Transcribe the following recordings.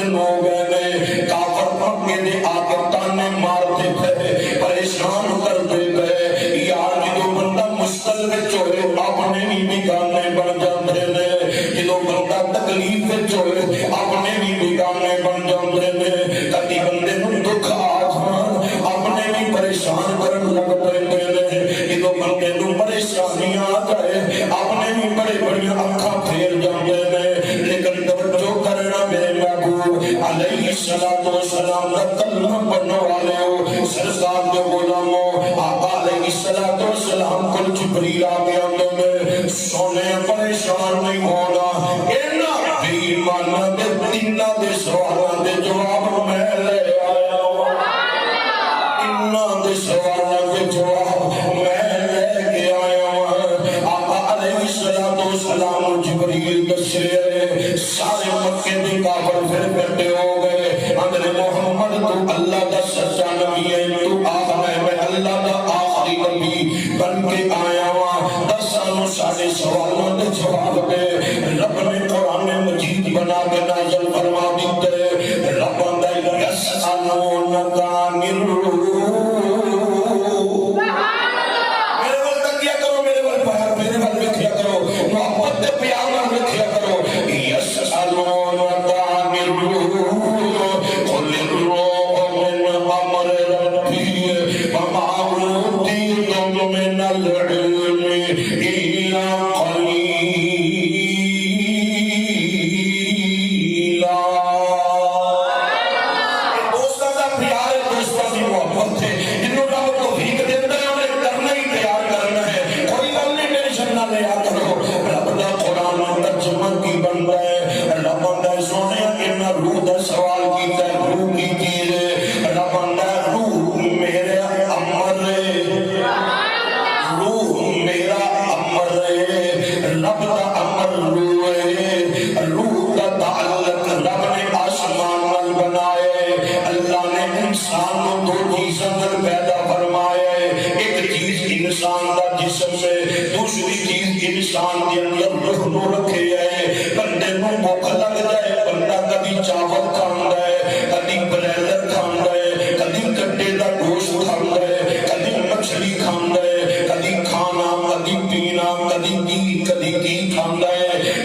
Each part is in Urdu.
دن ہو گئے کافر مکے دے آگے تانے مارتے تھے پریشان کرتے تھے یار جدو بندہ مشکل وچ ہوئے اپنے بھی بیگانے بن جاندے نے جدو بندہ تکلیف وچ ہوئے اپنے بھی بیگانے بن جاندے نے کدی بندے نوں دکھ آ جان اپنے بھی پریشان کرن لگ پیندے نے جدو بندے نوں پریشانیاں آ جائے اپنے بھی بڑے بڑی اکھاں پھیر جاندے نے لیکن توجہ کرنا میرے محبوب علیہ الصلوۃ والسلام دا کلمہ پڑھنے والے ہو سرکار کے غلاموں آقا علیہ الصلوۃ والسلام کو جبریل آ کے اندر میں سونے پریشان نہیں ہونا اینا بے ایمان دے تیناں دے سوالاں دے جواب میں لے آیا انہاں دے سوالاں دے جواب میں لے کے آیا آقا علیہ الصلوۃ والسلام جبریل دسے سارے مکے دے کافر پھر بیٹھے ہو گئے اندر محمد تو اللہ دا سچا نبی ہے تو آقا میں اللہ دا آخری نبی بن کے آیا ہوا دس سالوں سارے سوالوں دے جواب دے رب نے قرآن مجید بنا کے نازل فرما دیتے رب دا یسألونک عن الروح انسان کے اندر روح نو رکھے ہے بندے نو بھوک لگ جائے بندہ کبھی چاول کھاندا ہے کبھی بریلر کھاندا ہے کبھی کٹے دا گوشت کھاندا ہے کبھی مچھلی کھاندا ہے کبھی کھانا کبھی پینا کبھی کی کھاندا ہے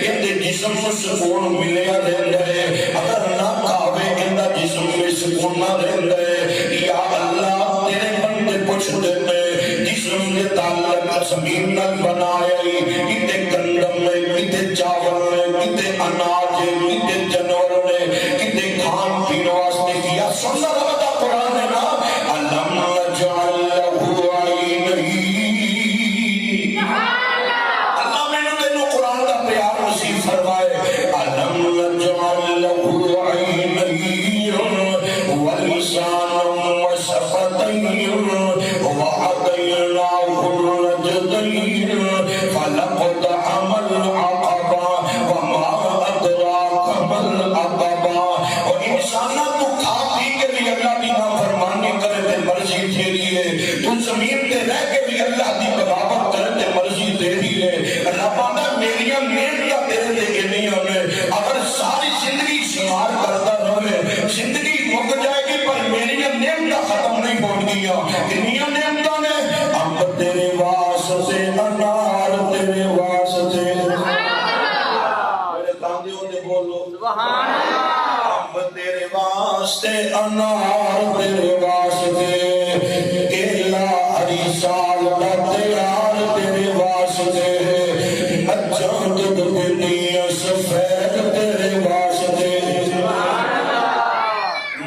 اندے جسم کو سکون ملیا رہندا ہے اگر نہ کھاوے اندا جسم میں سکون نہ رہندا ہے یا اللہ تیرے بندے پوچھدے نے جسم دے تعلق زمین نال بنایا کتے گندم میں کتے چاول میں کتے اناج میں کتے جانور میں کتے کھان پین واسطے کیا سننا رب دا قرآن ہے نا علم نجعل لہ عینین اللہ میں نے تینوں قرآن کا پیار نصیب فرمائے علم نجعل لہ عینین ولسانا وشفتین وہدیناہ النجدین فلقتحم العقبہ وما ادراک ما العقبہ اور انسانہ تو کھا پی کے بھی اللہ کی نافرمانی کرے تے مرضی تیری ہے تو زمین تے رہ کے بھی اللہ کی بغاوت کرے تے مرضی تیری ہے ربانہ میریاں نعمتاں تیرے تے کنیاں نے اگر ساری زندگی شمار کرتا رہے زندگی مک جائے گی پر میریاں نعمتاں ختم نہیں ہون گیا کنیاں نعمتاں نے اب تیرے واسطے انار تیرے واسطے میرے کاندیوں نے بولو سبحان اللہ اب تیرے واسطے انار تیرے واسطے کیلا ہری سال کا تیار تیرے واسطے مچھاں دودھ دنیا سفید تیرے واسطے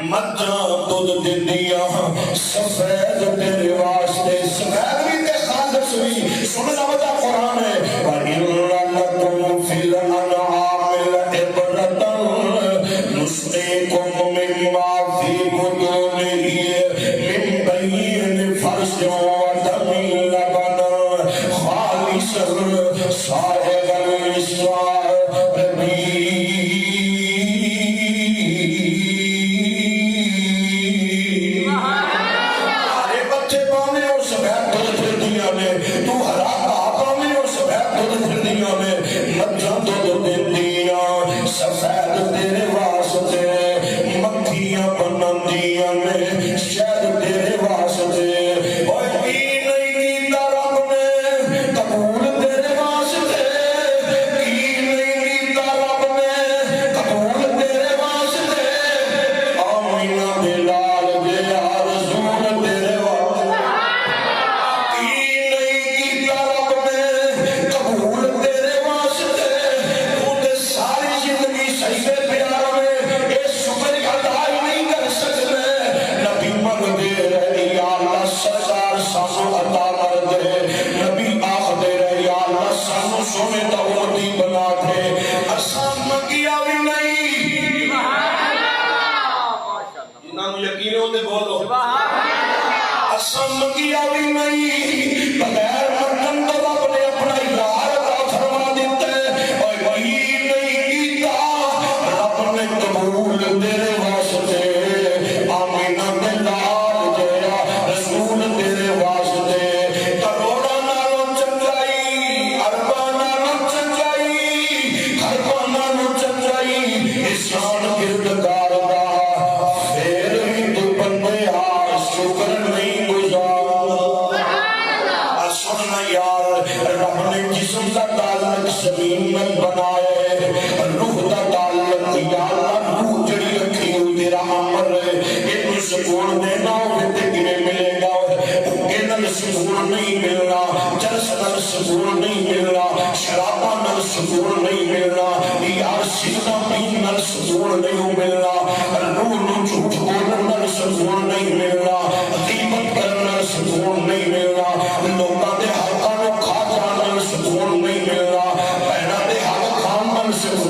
مچھاں دودھ دنیا سفید تیرے واسطے سفید بھی تے خالص بھی سننا بتا قرآن ہے وَإِنَّ لَكُمْ فِي الْأَنْعَامِ لَعِبْرَةً نُسْقِيكُم مِّمَّا فِي بُطُونِهِ مِن بَيِّنِ فَرْثٍ وَدَمٍ لَبَنًا خَالِصًا سَائِغًا لِّلشَّارِبِينَ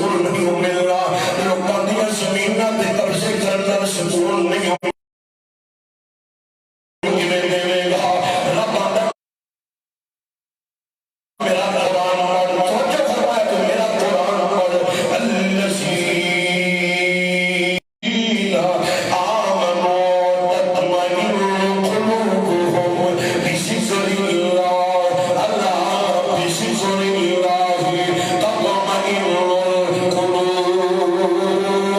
سکون نہیں ملنا، لوکاں دیاں زمیناں تے قبضے کرن نال سکون نہیں ملنا۔ میرا قرآن پڑھ، توجہ فرمایا کہ میرا قرآن پڑھ، الذین آمنوا تطمئن قلوبهم بذکر اللہ، اللہ بذکر اللہ تطمئن القلوب، الذین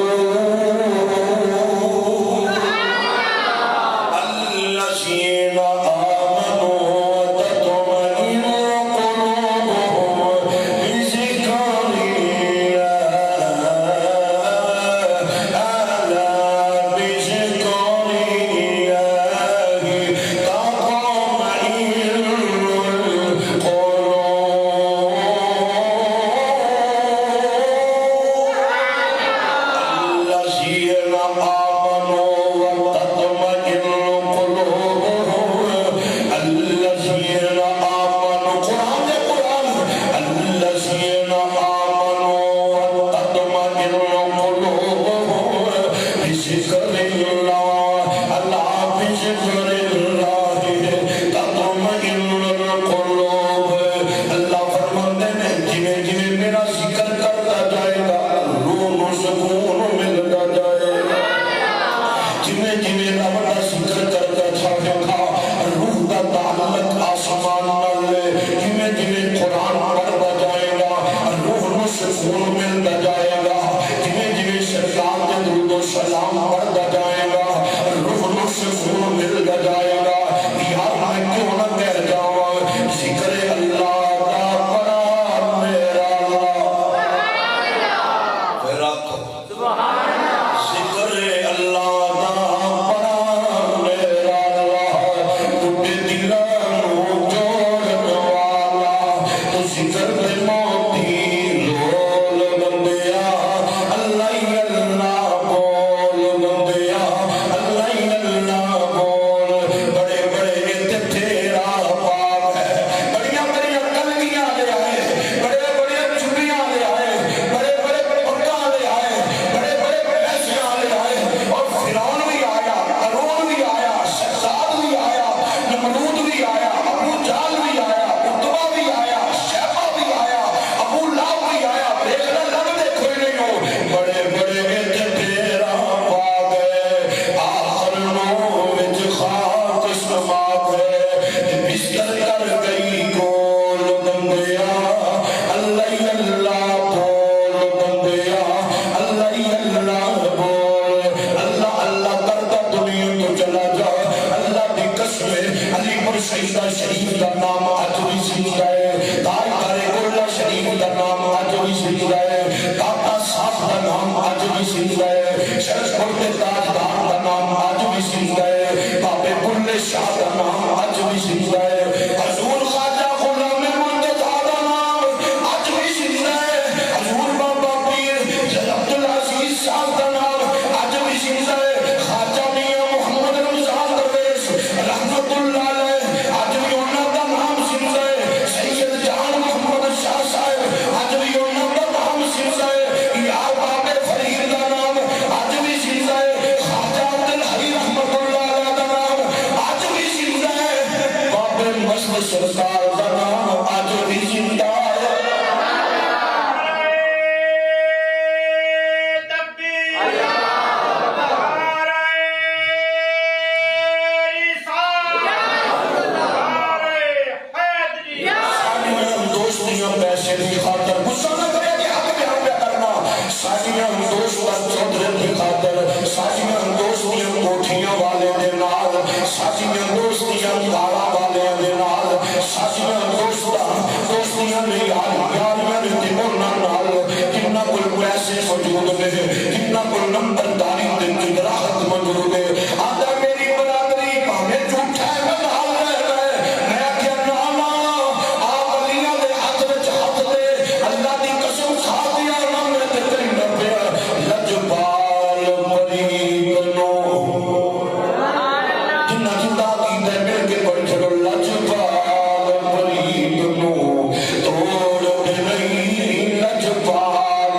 توڑ نہیں لجپال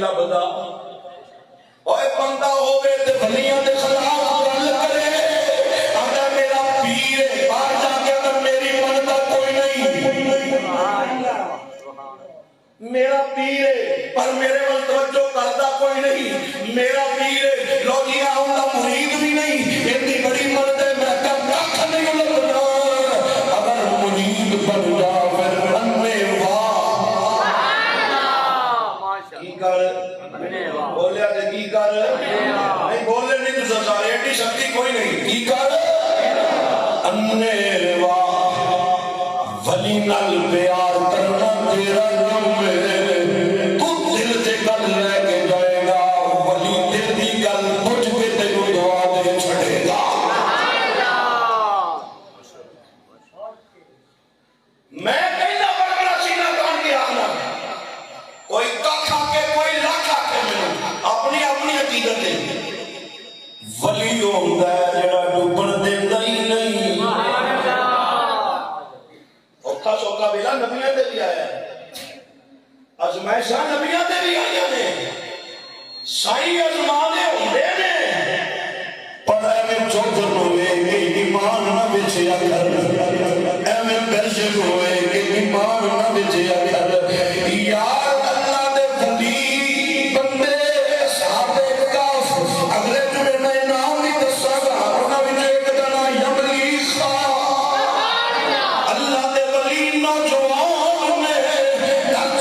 لبدا اوے بندہ ہوے تے ولیاں دے خلاف گل کرے اگر میرا پیر ہے باہر جا کے اگر میری منتا کوئی نہیں میرا پیر ہے پر میرے ول توجہ کردا کوئی نہیں میرا پیر ہے لو جی آؤں دا مرید بھی نہیں اتنی بڑی مرد ہے میں کب نہیں لگنا اگر مرید بن جا پھر انے کی کر بولیا تے کی کر نہیں بولے نہیں تو سارے ایڈی شکتی کوئی نہیں کی کر انے ولی نال پیار کرنا تیرا نام ہے تو دل سے گل لے کے جائے گا ولی دل دی گل پوچھ کے تینوں دعا دے چھڑے گا میں کہنا بڑا سینہ کان کے آنا کوئی ککھ کے کوئی لاکھ کے میں اپنی اپنی عقیدت ہے ولی ہوندا ہے جڑا ڈوبن دیندا ہی نہیں اوکھا سوکھا ویلا نبیاں تے بھی آیا ازمائشاں نبیاں تے بھی آئیاں نے سائی ازمانے ہوندے نے پر ایویں چوکر ہوئے کہ ایمان نہ وچیا کر ایویں برشک ہوئے کہ ایمان نہ وچیا کر یار اللہ دے ولی بندے صحابہ کاف اگلے جمعے میں نام نہیں دسا گا انہاں وچ ایک دا نام یملی اللہ دے ولی نوجوان نے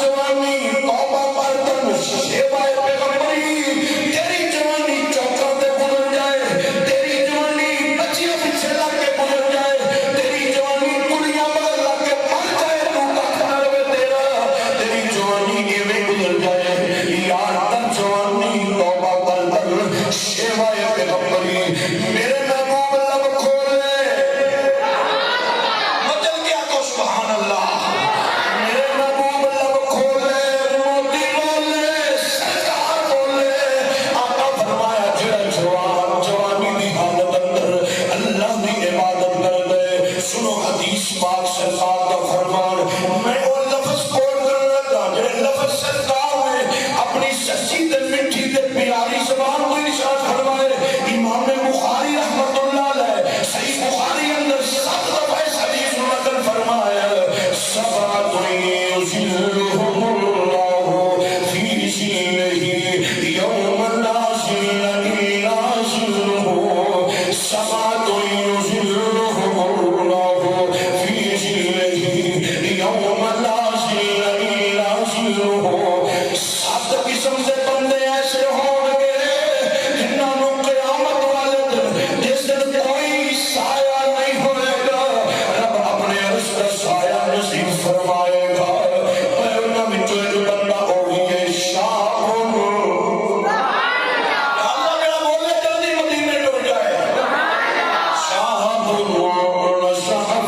جوانی توبہ پر تن سیوائے پیغمبری تیری جوانی چوکاں تے گزر جائے تیری جوانی بچیاں پیچھے لگ کے گزر جائے تیری جوانی کڑیاں بغل لگ کے مر جائے تو کچھ نہ رہے تیرا تیری جوانی ایویں گزر جائے یار تن جوانی توبہ پر تن سیوائے پیغمبری میرے محبوب لب کھولے مچل گیا تو سبحان اللہ میرے محبوب لب کھولے موتی بولے سرکار بولے آقا فرمایا جڑا جوانی دی حالت اندر اللہ دی عبادت کر دے سنو حدیث پاک سرکار کا فرمان میں وہ لفظ کوٹ کر لگا جڑے لفظ سرکار نے اپنی سچی تے میٹھی تے پیاری زبان کو ارشاد فرمائے امام بخاری رحمت اللہ علیہ صحیح بخاری اندر 7 دفعہ اس حدیث نقل فرمایا سبعۃ یظلھم اللہ فی ظلہ یوم لا ظل الا ظلہ سبعۃ یظلھم اللہ فی ظلہ یوم لا ظل الا ظلہ 7 قسم سے بندے ایسے ہوں گے جنہاں نو قیامت والے دن جس دن کوئی سایہ نہیں ہوئے گا رب اپنے عرش کا سایہ نصیب فرمائے گا اے انہاں وچوں جو بندہ ہوگی شاہ اللہ میرا بولے جلدی مدینے ڈر جائے شاہ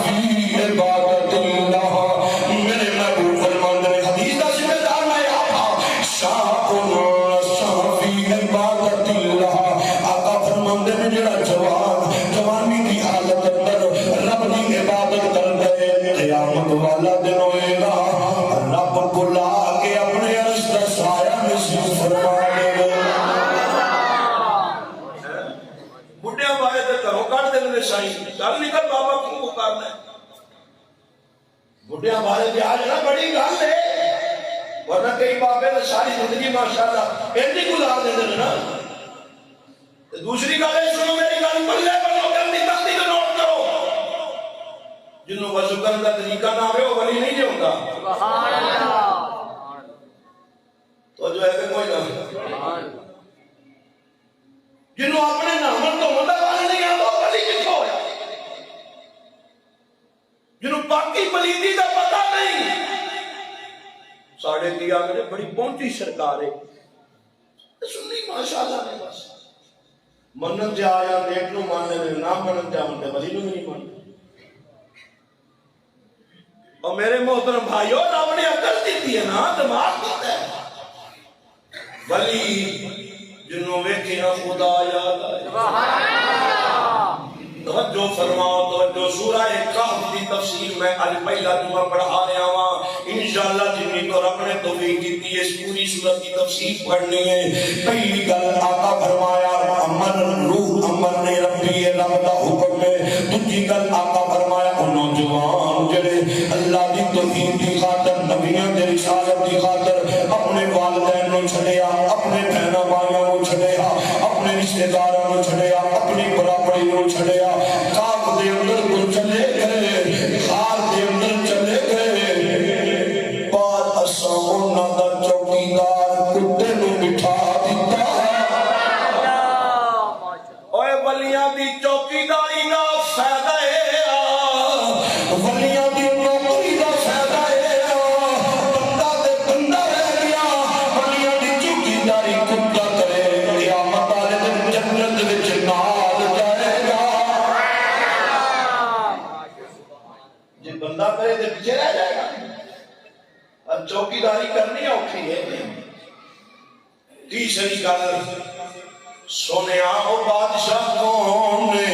فی عبادت اللہ میرے محبوب فرماندے نے حدیث کا ذمہ دار میں آپ شاہ فی عبادت اللہ آقا فرماندے نے جڑا جوانی دی حالت اندر رب دی عبادت کر دے قیامت والا دن ہوئے گا رب بلا کے اپنے عرش کا سایہ نصیب فرمائے گا بڈھیاں بارے تے گھروں کٹ دے نے سائیں چل نکل بابا کو پکارنا ہے بڈھیاں بارے تے آج نا بڑی گل ہے ورنہ کئی بابے نے ساری زندگی ماشاءاللہ ایندی گزار دے دے نا دوسری گل ہے سنو میری گل بلے بنو گل دی تختی کو نوٹ کرو جنہوں وضو کرنے کا طریقہ نہ آئے وہ ولی نہیں ہوتا سبحان اللہ تو جو ہے کہ کوئی نہ جنہوں اپنے نامن تو مدد والے نہیں آتا وہ ولی کتھوں ہویا جنہوں باقی پلیدی کا پتہ نہیں ساڑھے کی آگے بڑی پہنچی سرکار ہے سنی ماشاءاللہ نے بس منن جا آیا دیکھ لو ماننے میں نہ منن جا منتے ولی نو نہیں مانتے اور میرے محترم بھائیو رب نے عقل دیتی ہے نا دماغ دیتا ہے ولی جنہوں ویکھیا خدا یاد آئے توجہ فرماؤ توجہ سورہ کہف دی تفسیر میں آج پہلا جمعہ پڑھا رہا ہوں انشاءاللہ جنی تو رب نے توفیق کی اس پوری صورت کی تفسیر پڑھنی ہے. پہلی گل آقا فرمایا امر روح امر نے ربی رب دا حکم ہے. دوسری گل آقا فرمایا او نوجوان جڑے اللہ دی توحید دی خاطر نبیوں دی رسالت دی خاطر اپنے والدین نو چھڈیا, اپنے بہناں بھائیاں نو چھڈیا, اپنے رشتہ داراں نو چھڈیا, اپنی برابری نو چھڈیا, کاف دے اندر تو چلے گئے, غار دے اندر چلے گئے. بعد اساں انہاں دا چوکیدار کتے نو بٹھا دتا. اوے ولیاں دی چوکیداری دا فائدہ ہے, ولیاں دی نوکری دا فائدہ ہے. بندہ تے بندہ رہ گیا, ولیاں دی چوکیداری کتا کرے, قیامت والے دن جنت وچ نال جائے گا. جے بندہ کرے تے پیچھے رہ جائے گا. اب چوکیداری کرنی اوکھی ہے. تیسری گل سونے او بادشاہ کون ہے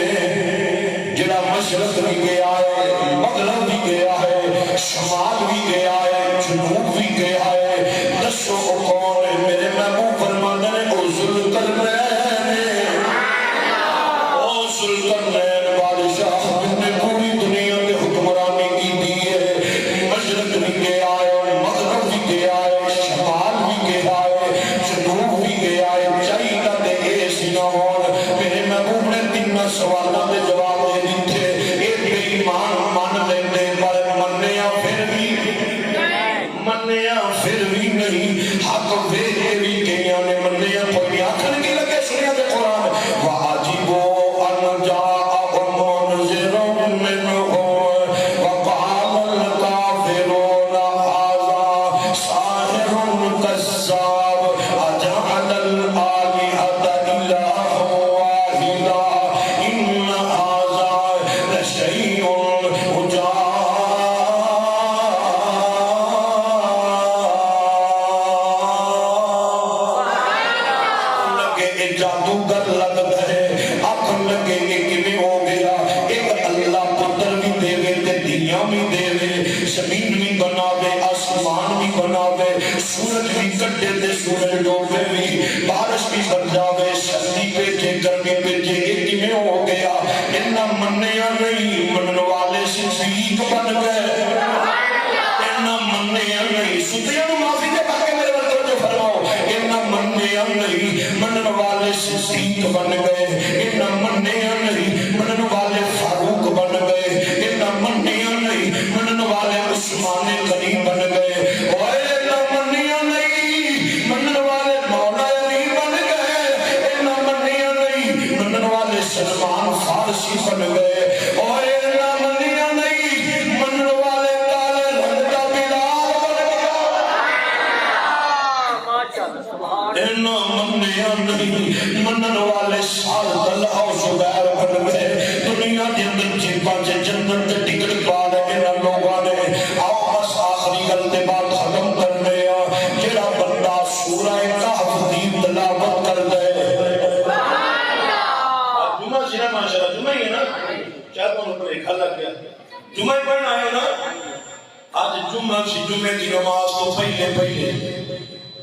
جڑا مشرق بھی گیا ہے, مغرب بھی گیا ہے, شمال بھی گیا ہے, جنوب بھی گیا ہے. دسو او کون ہے؟ میرے محبوب فرماتے ہیں او ذوالقرنین ہے. او ذوالقرنین بادشاہ جس نے پوری دنیا میں حکمرانی کی دی ہے. مشرق بھی گیا ہے, مغرب بھی گیا ہے, شمال بھی گیا ہے, جنوب بھی گیا ہے. چاہیے میرے محبوب نے تین سوالوں کے جواب دے دیتے. یہ بے ایمان مان لیندے پر منیا پھر بھی نہیں. حق ویچ بھی گئیاں نے منیا کوئی آخر کی لگے. سنیا دے قرآن وَعَجِبُوا أَنْ جَاءَهُم مُنذِرٌ مِّنْهُمْ وَقَالَ الْكَافِرُونَ هَٰذَا سَاحِرٌ كَذَّابٌ أَجَعَلَ الْآلِهَةَ إِلَٰهًا وَاحِدًا إِنَّ هَٰذَا لَشَيْءٌ عُجَابٌ. جادوگر لگتا ہے, آخر لگے گے کہ ہو گیا. ایک اللہ پتر بھی دے گے تے دنیا بھی دے گے, زمین بھی بناوے, آسمان بھی بناوے, سورج بھی کٹے تے سورج ڈوبے بھی, بارش بھی بن جاوے, سردی بھیجے گرمی بھیجے. یہ کیویں ہو گیا؟ اتنا منیا نہیں, منن والے صدیق بن گئے. اتنا منیا نہیں, ستیاں نو معافی دے باقی میرے بندوں جو فرماؤ. اتنا منیا نہیں, منن والے صدیق بن گئے. اتنا منیا نہیں, منن والے فاروق بن گئے. اتنا منیا نہیں, منن والے عثمان غنی بن گئے. اوے اتنا منیا نہیں, منن والے مولا علی بن گئے. اتنا منیا نہیں, منن والے سلمان فارسی بن گئے. اوے اتنا منیا نہیں, منن والے کالے رنگ دا بلال بن گیا. اتنا منیا نہیں, منن والے سال دلہ و زبیر بن گئے. دنیا کے اندر جیبا چے جنت تے ٹکٹ پا لے انہاں لوگاں نے. آؤ بس آخری گل تے بات ختم کرنے آ. جڑا بندہ سورہ کہف دی تلاوت کر دے. جمعہ سی نا ماشاءاللہ, جمعہ ہی ہے نا, شاید تمہیں پر ایک حل لگ گیا. جمعہ ہی پڑھنا ہے نا. آج جمعہ سی, جمعہ کی نماز تو پہلے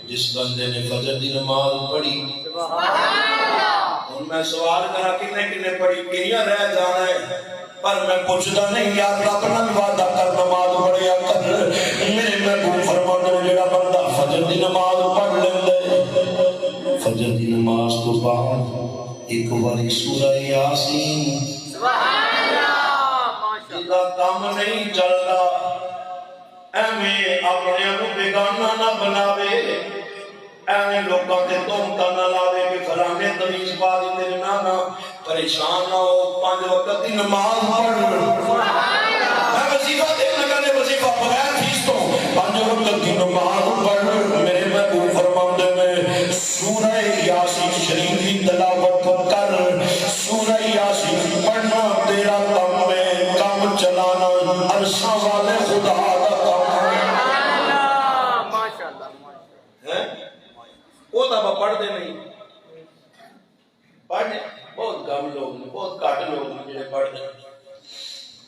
جس بندے نے فجر دی نماز پڑھی, اور میں سوال کرا کنے پڑھی, کہیاں رہ جانا ہے, پر میں پوچھتا نہیں یار رب نال وعدہ کر نماز پڑھیا کر. میرے محبوب فرماتے ہیں جڑا بندہ فجر دی نماز پڑھ لیندے, فجر دی نماز تو بعد ایک باری سورہ یاسین, سبحان اللہ, ماشاءاللہ, کام نہیں چلتا. ایویں اپنے کو بیگانہ نہ بناوے, ایویں لوگوں کے تہمتاں نہ لاوے کہ فلانے تمیز پا دیتے نے. نہ پریشان نہ ہو, 5 وقت کی نماز پڑھ. میں وظیفہ دینا کرنے, وظیفہ بغیر فیس تو 5 وقت کی نماز پڑھ. میرے محبوب فرماتے ہیں سورہ یاسین شریف کی تلاوت کر. سورہ یاسین پڑھنا تیرا کام ہے, کام چلانا عرشاں والے خدا کا کام ہے. وہ تو پڑھتے نہیں, پڑھنے بہت کم لوگ نے, بہت گھٹ لوگ نے جڑے پڑھتے.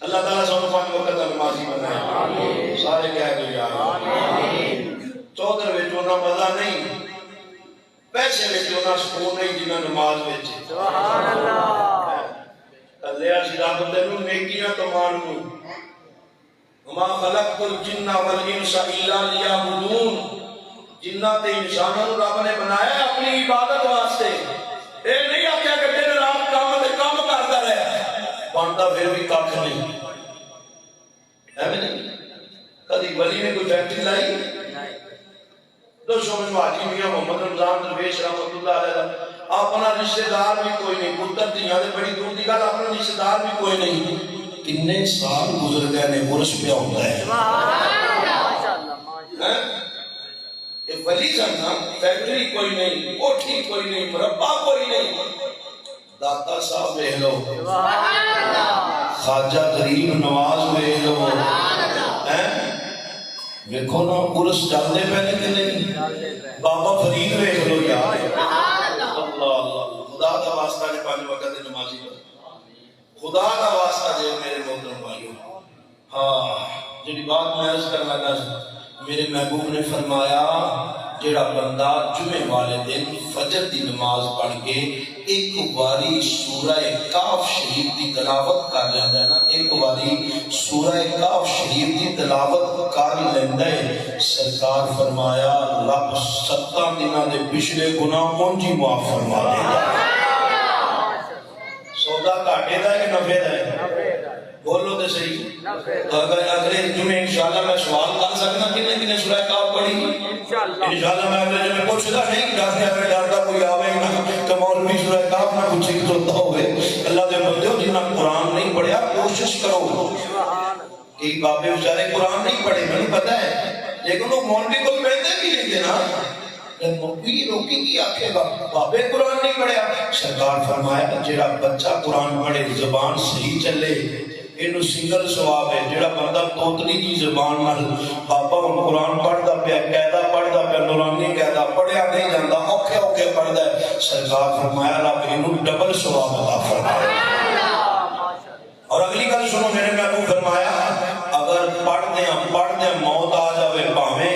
اللہ تعالیٰ سب پانچ وقت نمازی بنائے سارے کہہ گئے آمین چودھر میں چونا مزہ نہیں پیسے میں چونا سکون نہیں جنہ نماز میں سبحان اللہ اللہ سراب دلو نیکیاں تو مانو وما خلقت الجن والانس الا لیعبدون جنات انسانوں رب نے بنایا اپنی عبادت واسطے اے نہیں آکھیا کہ دن رات کام کرتا رہے بنتا پھر بھی کھ نہیں ہے نہیں کبھی ولی نے کوئی فیکٹری لائی دوستوں میں حاجی میاں محمد رمضان درویش رحمۃ اللہ علیہ اپنا رشتہ دار بھی کوئی نہیں پتر دھیاں دے بڑی دور دی گل اپنا رشتہ دار بھی کوئی نہیں کتنے سال گزر گئے نے عرس پہ ہوتا ہے یہ ولی سننا فیکٹری کوئی نہیں کوٹھی کوئی نہیں مربع کوئی نہیں داتا صاحب لے لو خواجہ غریب نواز لے لو دیکھو نا عرس چلتے پہلے کہ نہیں بابا فرید دیکھ لو یار خدا کا واسطہ نے پانچ وقت نمازی خدا کا واسطہ دے میرے محترم بھائیو ہاں جی بات میں عرض کرنا لگا میرے محبوب نے فرمایا جڑا بندہ جمعے والے دن فجر دی نماز پڑھ کے ایک واری سورہ کاف شریف دی تلاوت کر لیندہ ہے نا ایک واری سورہ کاف شریف دی تلاوت کر لیندہ ہے سرکار فرمایا رب 7 دنوں دے پچھلے گناہ کون جی معاف فرما دے گا سودا گھاٹے دا کہ نفع دا ہے بولو تے صحیح تو اگر اگلے جمعے انشاءاللہ میں سوال کر سکنا کنے سورہ کاف پڑھی انشاءاللہ میں اگلے جمعے پوچھتا نہیں ڈرتا کوئی آوے نا کہ مولوی سورہ کاف نہ پوچھے کہ توتا ہوئے اللہ دے بندے جنہ قرآن نہیں پڑھیا کوشش کرو کہ بابے بیچارے قرآن نہیں پڑھے میں پتہ ہے لیکن وہ مولوی کو پڑھتے بھی نہیں دینا مولوی روکی کی آنکھیں بابے قرآن نہیں پڑھیا سرکار فرمایا جڑا بچہ قرآن پڑھے زبان صحیح چلے انہوں سنگل سواب ہے جڑا بندہ توتنی کی زبان نال بابا ہم قرآن پڑھدا پیا قاعدہ پڑھدا پیا نورانی قاعدہ پڑھیا نہیں جاندا اوکھے اوکھے پڑھدا ہے سرکار فرمایا رب انہوں ڈبل ثواب عطا فرمایا اور اگلی گل سنو میرے محبوب فرمایا اگر پڑھدے موت آ جاوے بھاویں